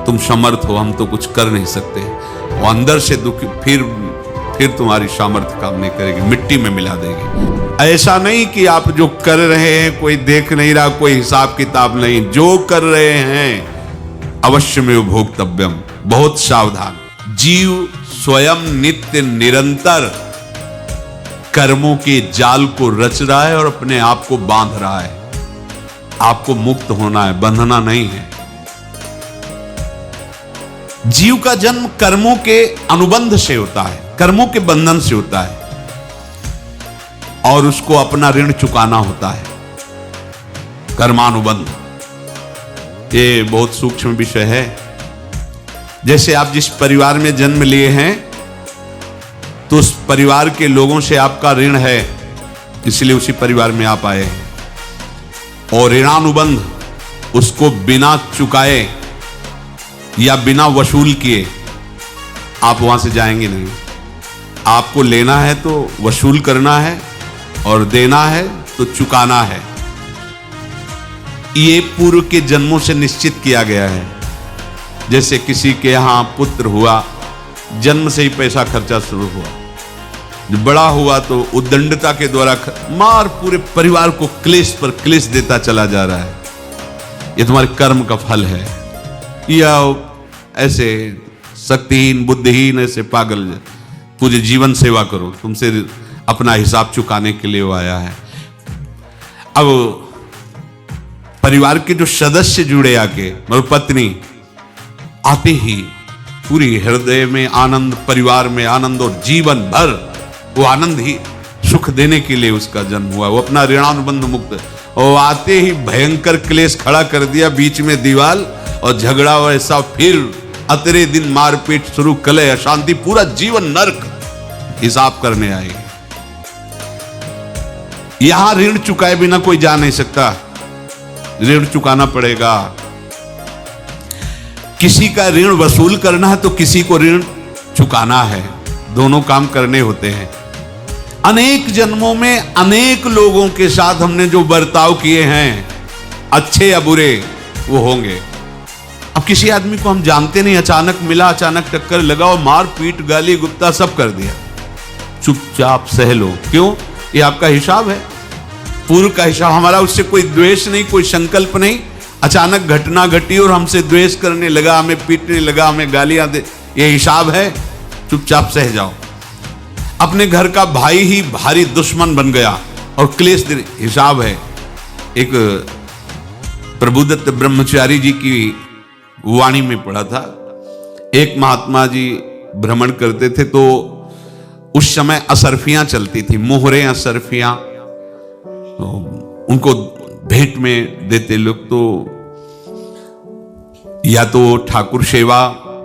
तुम समर्थ हो, हम तो कुछ कर नहीं सकते। वो अंदर से दुखी, फिर तुम्हारी सामर्थ्य काम नहीं करेगी, मिट्टी में मिला देगी। ऐसा नहीं कि आप जो कर रहे हैं कोई देख नहीं रहा, कोई हिसाब किताब नहीं, जो कर रहे हैं अवश्य में भोक्तव्यम, बहुत सावधान। जीव स्वयं नित्य निरंतर कर्मों के जाल को रच रहा है और अपने आप को बांध रहा है। आपको मुक्त होना है, बंधना नहीं है। जीव का जन्म कर्मों के अनुबंध से होता है, कर्मों के बंधन से होता है, और उसको अपना ऋण चुकाना होता है। कर्मानुबंध ये बहुत सूक्ष्म विषय है। जैसे आप जिस परिवार में जन्म लिए हैं तो उस परिवार के लोगों से आपका ऋण है, इसलिए उसी परिवार में आप आए हैं। और ऋणानुबंध, उसको बिना चुकाए या बिना वसूल किए आप वहां से जाएंगे नहीं। आपको लेना है तो वसूल करना है, और देना है तो चुकाना है। ये पूर्व के जन्मों से निश्चित किया गया है। जैसे किसी के यहां पुत्र हुआ, जन्म से ही पैसा खर्चा शुरू हुआ, जो बड़ा हुआ तो उद्दंडता के द्वारा मार पूरे परिवार को क्लेश पर क्लेश देता चला जा रहा है। ये तुम्हारे कर्म का फल है। या ऐसे शक्तिहीन बुद्धिहीन ऐसे पागल पूरे जीवन सेवा करो, तुमसे अपना हिसाब चुकाने के लिए वो आया है। अब परिवार के जो सदस्य जुड़े आके, मतलब पत्नी आते ही पूरी हृदय में आनंद, परिवार में आनंद, और जीवन भर वो आनंद ही सुख देने के लिए उसका जन्म हुआ। वो अपना ऋणानुबंध मुक्त, और आते ही भयंकर क्लेश खड़ा कर दिया, बीच में दीवार और झगड़ा वैसा, फिर अतरे दिन मारपीट शुरू, कलह अशांति, पूरा जीवन नरक हिसाब करने आएगी। यहां ऋण चुकाए बिना कोई जा नहीं सकता, ऋण चुकाना पड़ेगा। किसी का ऋण वसूल करना है तो किसी को ऋण चुकाना है, दोनों काम करने होते हैं। अनेक जन्मों में अनेक लोगों के साथ हमने जो बर्ताव किए हैं, अच्छे या बुरे, वो होंगे। अब किसी आदमी को हम जानते नहीं, अचानक मिला, अचानक टक्कर लगा और मार पीट गाली गुप्ता सब कर दिया, चुपचाप सह लो। क्यों? ये आपका हिसाब है, पूर्व का हिसाब। हमारा उससे कोई द्वेष नहीं, कोई संकल्प नहीं। अचानक घटना घटी और हमसे द्वेष करने लगा, हमें पीटने लगा, हमें गालियां दे, ये हिसाब है, चुपचाप सह जाओ। अपने घर का भाई ही भारी दुश्मन बन गया और क्लेश, हिसाब है। एक प्रभुदत्त ब्रह्मचारी जी की वाणी में पढ़ा था, एक महात्मा जी भ्रमण करते थे तो उस समय असरफियां चलती थी, मोहरे असरफियां, तो उनको भेंट में देते लोग। तो या तो ठाकुर सेवा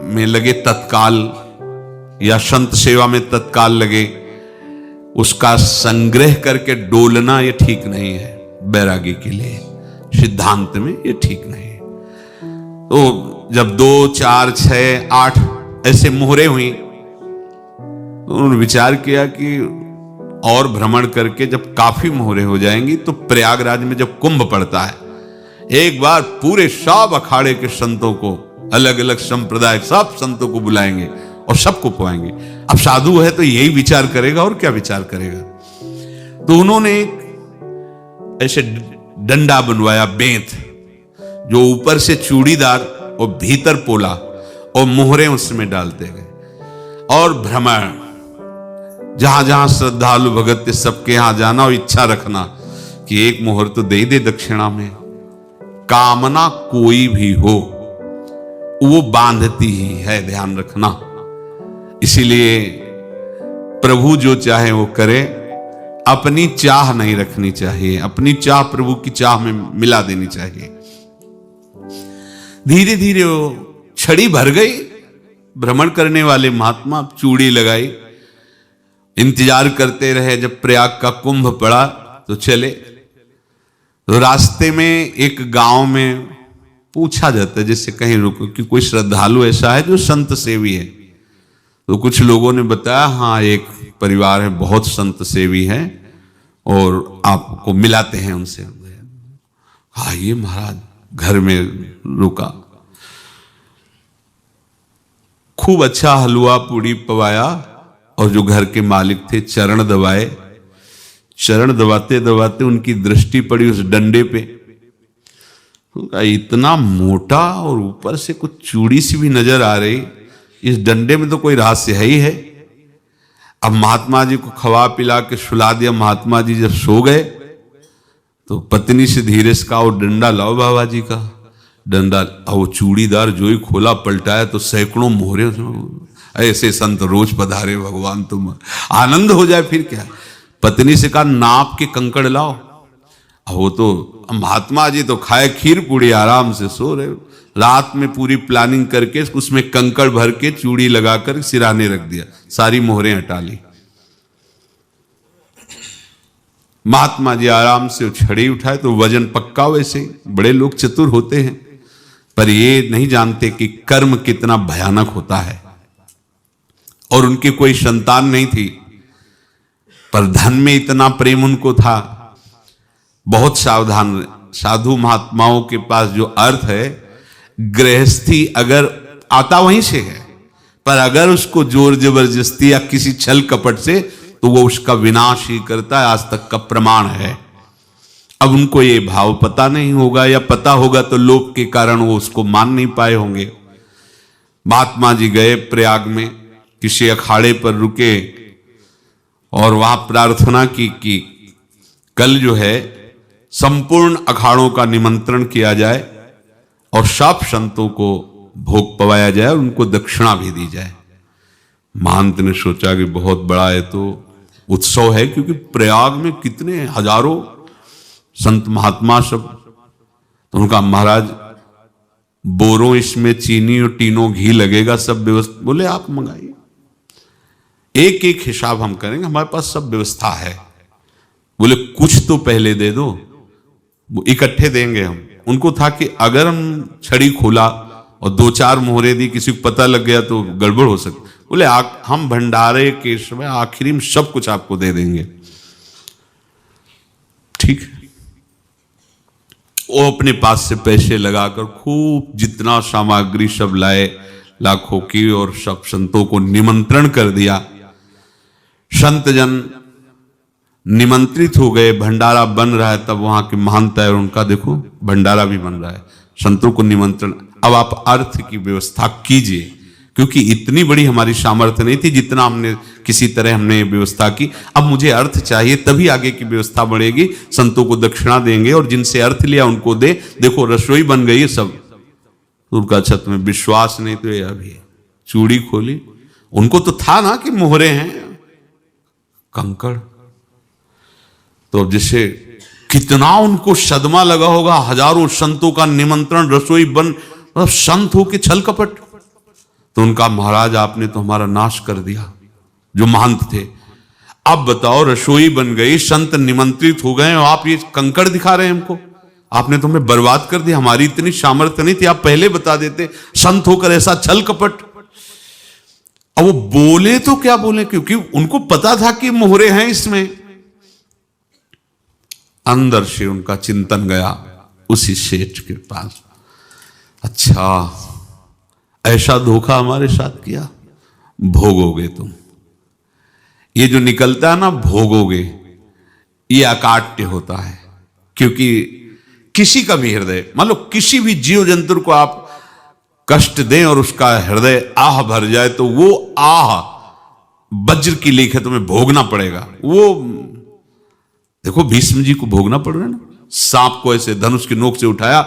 में लगे तत्काल, या संत सेवा में तत्काल लगे, उसका संग्रह करके डोलना ये ठीक नहीं है। बैरागी के लिए सिद्धांत में ये ठीक नहीं है। तो जब 2, 4, 6, 8 ऐसे मोहरे हुई तो उन्होंने विचार किया कि और भ्रमण करके जब काफी मोहरे हो जाएंगी तो प्रयागराज में जब कुंभ पड़ता है, एक बार पूरे सब अखाड़े के संतों को, अलग अलग संप्रदाय सब संतों को बुलाएंगे और सबको पाएंगे। अब साधु है तो यही विचार करेगा, और क्या विचार करेगा। तो उन्होंने एक ऐसे डंडा बनवाया, बेंत, जो ऊपर से चूड़ीदार और भीतर पोला, और मोहरे उसमें डालते गए। और भ्रमण, जहां जहां श्रद्धालु भगत थे सबके यहां जाना और इच्छा रखना कि एक मोहर तो दे दे दक्षिणा में। कामना कोई भी हो वो बांधती ही है, ध्यान रखना। इसीलिए प्रभु जो चाहे वो करे, अपनी चाह नहीं रखनी चाहिए, अपनी चाह प्रभु की चाह में मिला देनी चाहिए। धीरे धीरे वो छड़ी भर गई। भ्रमण करने वाले महात्मा चूड़ी लगाई, इंतजार करते रहे। जब प्रयाग का कुंभ पड़ा तो चले। तो रास्ते में एक गांव में पूछा जाता है, जैसे कहीं रुको कि कोई श्रद्धालु ऐसा है जो संत सेवी है। तो कुछ लोगों ने बताया, हाँ एक परिवार है, बहुत संत सेवी है और आपको मिलाते हैं उनसे। हाँ, ये महाराज घर में रुका। खूब अच्छा हलवा पूड़ी पवाया और जो घर के मालिक थे चरण दबाए। चरण दबाते दबाते उनकी दृष्टि पड़ी उस डंडे पे, इतना मोटा और ऊपर से कुछ चूड़ी सी भी नजर आ रही, इस डंडे में तो कोई रहस्य है ही है। अब महात्मा जी को खवा पिला के सुला दिया। महात्मा जी जब सो गए तो पत्नी से धीरे से कहा, वो डंडा लाओ बाबा जी का डंडा। वो चूड़ीदार जो ही खोला पलटाया तो सैकड़ों मोहरे। ऐसे संत रोज पधारे भगवान, तुम आनंद हो जाए फिर क्या। पत्नी से कहा, नाप के कंकड़ लाओ। वो तो महात्मा जी तो खाए खीर पूड़ी, आराम से सो रहे। रात में पूरी प्लानिंग करके उसमें कंकड़ भर के चूड़ी लगाकर सिराने रख दिया, सारी मोहरें हटा ली। महात्मा जी आराम से छड़ी उठाए तो वजन पक्का। वैसे बड़े लोग चतुर होते हैं, पर ये नहीं जानते कि कर्म कितना भयानक होता है। और उनकी कोई संतान नहीं थी, पर धन में इतना प्रेम उनको था। बहुत सावधान। साधु महात्माओं के पास जो अर्थ है, गृहस्थी अगर आता वहीं से है, पर अगर उसको जोर जबरदस्ती या किसी छल कपट से, तो वो उसका विनाश ही करता है। आज तक का प्रमाण है। अब उनको ये भाव पता नहीं होगा, या पता होगा तो लोभ के कारण वो उसको मान नहीं पाए होंगे। महात्मा जी गए प्रयाग में, किसी अखाड़े पर रुके और वहां प्रार्थना की कि कल जो है संपूर्ण अखाड़ों का निमंत्रण किया जाए और सब संतों को भोग पवाया जाए और उनको दक्षिणा भी दी जाए। महंत ने सोचा कि बहुत बड़ा है तो उत्सव है, क्योंकि प्रयाग में कितने हजारों संत महात्मा सब। तो उनका महाराज बोरों इसमें चीनी और टीनों घी लगेगा, सब व्यवस्था। बोले आप मंगाइए, एक एक हिसाब हम करेंगे, हमारे पास सब व्यवस्था है। बोले कुछ तो पहले दे दो, वो इकट्ठे देंगे हम। उनको था कि अगर हम छड़ी खोला और दो चार मोहरे दी, किसी को पता लग गया तो गड़बड़ हो सकती। बोले हम भंडारे के समय आखिरी में सब कुछ आपको दे देंगे। ठीक है। वो अपने पास से पैसे लगाकर खूब जितना सामग्री सब लाए, लाखों की, और सब संतों को निमंत्रण कर दिया। संत जन निमंत्रित हो गए, भंडारा बन रहा है। तब वहां के महंत है और उनका देखो भंडारा भी बन रहा है, संतों को निमंत्रण। अब आप अर्थ की व्यवस्था कीजिए, क्योंकि इतनी बड़ी हमारी सामर्थ्य नहीं थी जितना हमने किसी तरह हमने व्यवस्था की। अब मुझे अर्थ चाहिए, तभी आगे की व्यवस्था बढ़ेगी। संतों को दक्षिणा देंगे और जिनसे अर्थ लिया उनको दे। देखो रसोई बन गई है सब। उनका अच्छा तुम्हें विश्वास नहीं तो ये अभी चूड़ी खोली, उनको तो था ना कि मोहरे हैं कंकड़। तो जैसे कितना उनको सदमा लगा होगा, हजारों संतों का निमंत्रण, रसोई बन, मतलब संत हो के छल कपट। तो उनका महाराज आपने तो हमारा नाश कर दिया, जो महंत थे। अब बताओ रसोई बन गई, संत निमंत्रित हो गए और आप ये कंकड़ दिखा रहे हैं हमको। आपने तो हमें बर्बाद कर दिया, हमारी इतनी सामर्थ्य नहीं थी, आप पहले बता देते। संत होकर ऐसा छल कपट। अब वो बोले तो क्या बोले, क्योंकि उनको पता था कि मोहरे हैं इसमें। अंदर से उनका चिंतन गया उसी सेठ के पास, अच्छा ऐसा धोखा हमारे साथ किया, भोगोगे तुम। ये जो निकलता है ना भोगोगे, ये अकाट्य होता है। क्योंकि किसी का भी हृदय, मान लो किसी भी जीव जंतु को आप कष्ट दें और उसका हृदय आह भर जाए, तो वो आह वज्र की लेख है, तुम्हें भोगना पड़ेगा। वो देखो भीष्म जी को भोगना पड़ रहा है ना। सांप को ऐसे धनुष की नोक से उठाया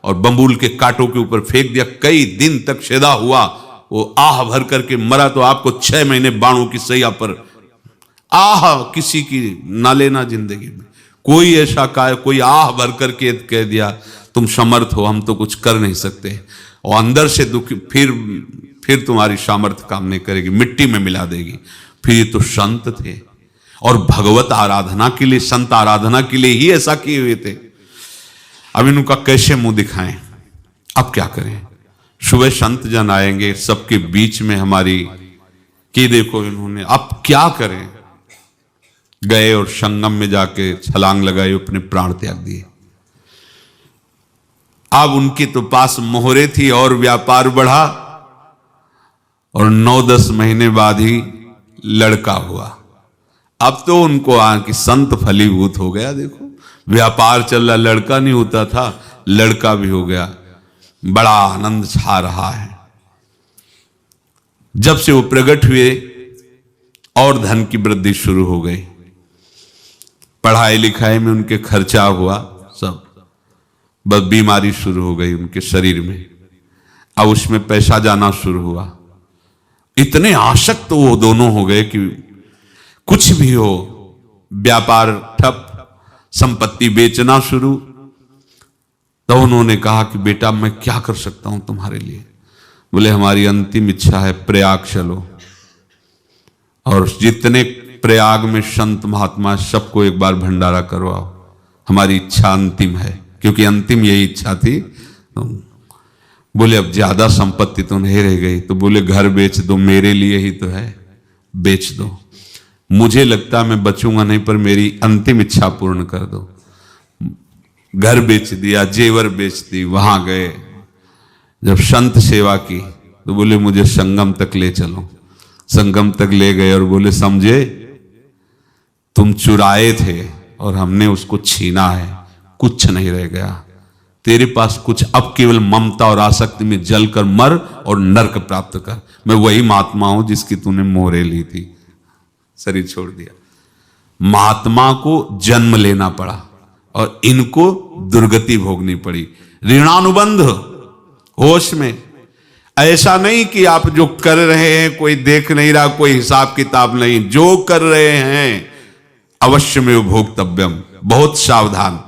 और बंबूल के कांटों के ऊपर फेंक दिया, कई दिन तक शेदा हुआ, वो आह भर करके मरा। तो आपको 6 महीने बाणों की सैया पर आह किसी की ना लेना जिंदगी में। कोई ऐसा कोई आह भर करके कह दिया तुम समर्थ हो, हम तो कुछ कर नहीं सकते, और अंदर से दुख, फिर तुम्हारी सामर्थ्य काम नहीं करेगी, मिट्टी में मिला देगी। फिर ये तो संत थे और भगवत आराधना के लिए, संत आराधना के लिए ही ऐसा किए हुए थे। अब इनका कैसे मुंह दिखाएं, अब क्या करें। सुबह संत जन आएंगे, सबके बीच में हमारी कि देखो इन्होंने, अब क्या करें। गए और संगम में जाके छलांग लगाई, अपने प्राण त्याग दिए। अब उनके तो पास मोहरे थी और व्यापार बढ़ा, और 9-10 महीने बाद ही लड़का हुआ। अब तो उनको कि संत फलीभूत हो गया, देखो व्यापार चल रहा, लड़का नहीं होता था, लड़का भी हो गया, बड़ा आनंद छा रहा है। जब से वो प्रकट हुए और धन की वृद्धि शुरू हो गई, पढ़ाई लिखाई में उनके खर्चा हुआ सब, बस बीमारी शुरू हो गई उनके शरीर में, अब उसमें पैसा जाना शुरू हुआ। इतने आसक्त तो वो दोनों हो गए कि कुछ भी हो, व्यापार ठप, संपत्ति बेचना शुरू। तो उन्होंने कहा कि बेटा मैं क्या कर सकता हूं तुम्हारे लिए? बोले हमारी अंतिम इच्छा है प्रयाग चलो, और जितने प्रयाग में संत महात्मा सबको एक बार भंडारा करवाओ, हमारी इच्छा अंतिम है, क्योंकि अंतिम यही इच्छा थी। बोले अब ज्यादा संपत्ति तो नहीं रह गई, तो बोले घर बेच दो, मेरे लिए ही तो है, बेच दो, मुझे लगता मैं बचूंगा नहीं, पर मेरी अंतिम इच्छा पूर्ण कर दो। घर बेच दिया, जेवर बेच दी, वहां गए, जब संत सेवा की तो बोले मुझे संगम तक ले चलो। संगम तक ले गए और बोले समझे तुम चुराए थे और हमने उसको छीना है, कुछ नहीं रह गया तेरे पास कुछ, अब केवल ममता और आसक्ति में जलकर मर और नरक प्राप्त कर। मैं वही महात्मा हूं जिसकी तूने मोहरे ली थी, शरीर छोड़ दिया। महात्मा को जन्म लेना पड़ा और इनको दुर्गति भोगनी पड़ी। ऋणानुबंध होश में, ऐसा नहीं कि आप जो कर रहे हैं कोई देख नहीं रहा, कोई हिसाब किताब नहीं, जो कर रहे हैं अवश्य में भोक्तव्यम, बहुत सावधान।